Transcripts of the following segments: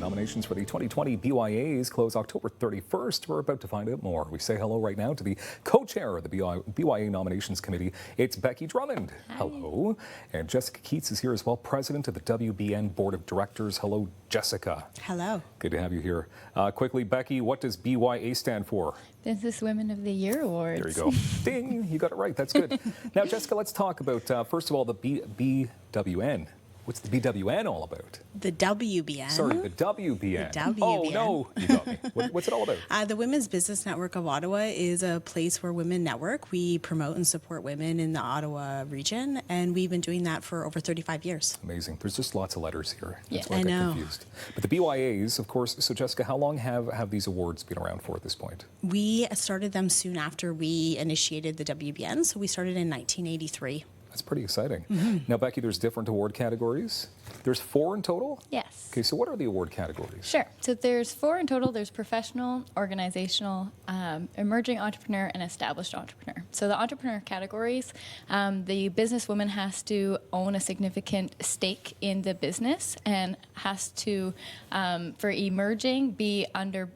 Nominations for the 2020 BYAs close October 31st. We're about to find out more. We say hello right now to the co-chair of the BYA Nominations Committee. It's Becky Drummond. Hi. Hello. And Jessica Keats is here as well, president of the WBN Board of Directors. Hello, Jessica. Hello. Good to have you here. Quickly, Becky, what does BYA stand for? Business Women of the Year Awards. There you go. Ding, you got it right. That's good. Now, Jessica, let's talk about, first of all, the BWN. What's the BWN all about? The WBN. Sorry, the WBN. The WBN. Oh, no, you got me. What's it all about? The Women's Business Network of Ottawa is a place where women network. We promote and support women in the Ottawa region, and we've been doing that for over 35 years. Amazing. There's just lots of letters here. Yeah, That's why I know. get confused. But the BYAs, of course, so Jessica, how long have these awards been around for at this point? We started them soon after we initiated the WBN, so we started in 1983. That's pretty exciting. Now, Becky, there's different award categories. There's 4 in total? Yes. Okay, so what are the award categories? Sure. So there's 4 in total. There's professional, organizational, emerging entrepreneur, and established entrepreneur. So the entrepreneur categories, the businesswoman has to own a significant stake in the business and has to, for emerging, be under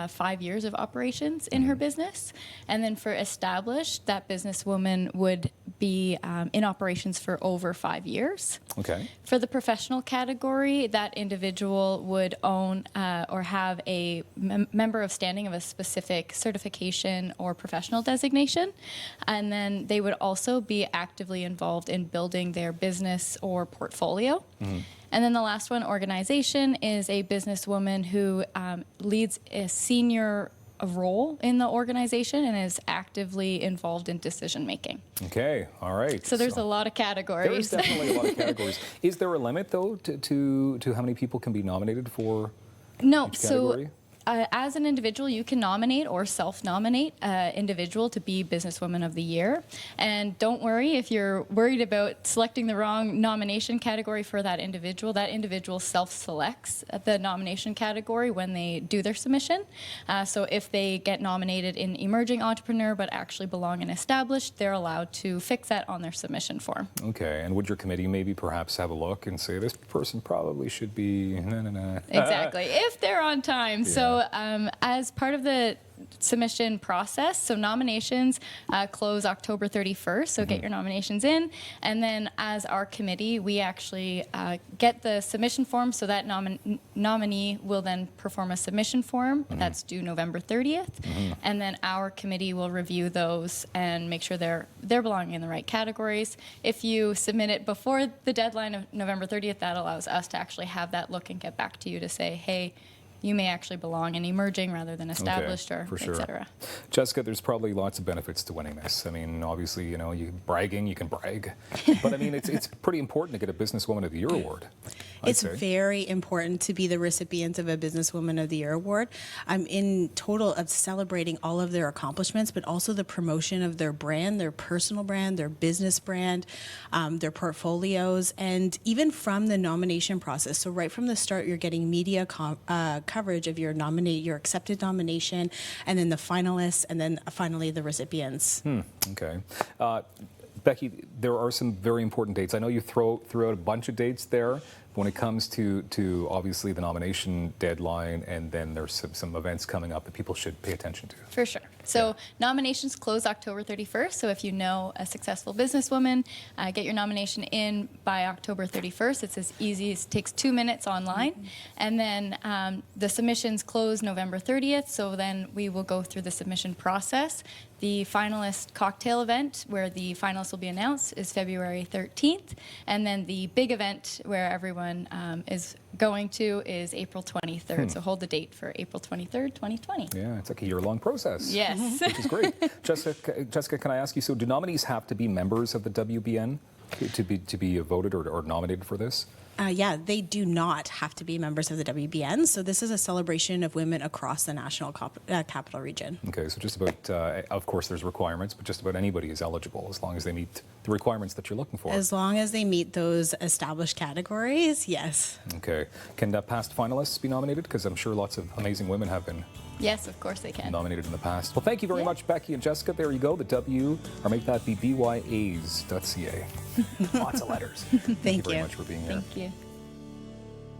5 years of operations in her business. And then for established, that businesswoman would be in operations for over 5 years. Okay. For the professional category, that individual would own or have a member of standing of a specific certification or professional designation. And then they would also be actively involved in building their business or portfolio. And then the last one, organization, is a businesswoman who leads a senior role in the organization and is actively involved in decision making. Okay, all right. So there's a lot of categories. There is definitely a lot of categories. Is there a limit, though, to how many people can be nominated for No, each category? so as an individual, you can nominate or self-nominate an individual to be Businesswoman of the Year. And don't worry if you're worried about selecting the wrong nomination category for that individual. That individual self-selects the nomination category when they do their submission. So if they get nominated in Emerging Entrepreneur but actually belong in Established, they're allowed to fix that on their submission form. Okay, and would your committee maybe perhaps have a look and say, this person probably should be Exactly, if they're on time. Yeah. So as part of the submission process, so nominations close October 31st, so get your nominations in, and then as our committee, we actually get the submission form, so that nominee will then perform a submission form that's due November 30th, and then our committee will review those and make sure they're belonging in the right categories. If you submit it before the deadline of November 30th, that allows us to actually have that look and get back to you to say, hey, you may actually belong in emerging rather than established, okay, or for sure. et cetera. Jessica, there's probably lots of benefits to winning this. I mean, obviously, you know, you can brag. But I mean, it's pretty important to get a Businesswoman of the Year award. It's very important to be the recipient of a Businesswoman of the Year award. I'm in total of celebrating all of their accomplishments, but also the promotion of their brand, their personal brand, their business brand, their portfolios, and even from the nomination process. So right from the start, you're getting media coverage of your accepted nomination, and then the finalists, and then finally the recipients. Okay. Becky, there are some very important dates. I know you threw out a bunch of dates there. When it comes to obviously the nomination deadline, and then there's some events coming up that people should pay attention to. For sure. So nominations close October 31st. So if you know a successful businesswoman, get your nomination in by October 31st. It's as easy as it takes 2 minutes online. And then the submissions close November 30th. So then we will go through the submission process. The finalist cocktail event, where the finalists will be announced, is February 13th. And then the big event where everyone is going to is April 23rd. So hold the date for April 23rd, 2020. Yeah, it's like a year-long process. Yes. Which is great. Jessica, can I ask you, so do nominees have to be members of the WBN to be voted or nominated for this? Yeah, they do not have to be members of the WBN. So this is a celebration of women across the national capital region. Okay, so just about, of course there's requirements, but just about anybody is eligible as long as they meet the requirements that you're looking for. As long as they meet those established categories, yes. Okay. Can past finalists be nominated? Because I'm sure lots of amazing women have been Yes, of course they can. nominated in the past. Well, thank you very much, Becky and Jessica. There you go, the W, or make that be BYAs.ca. Lots of letters. Thank Thank you very you. much for being here. Thank you.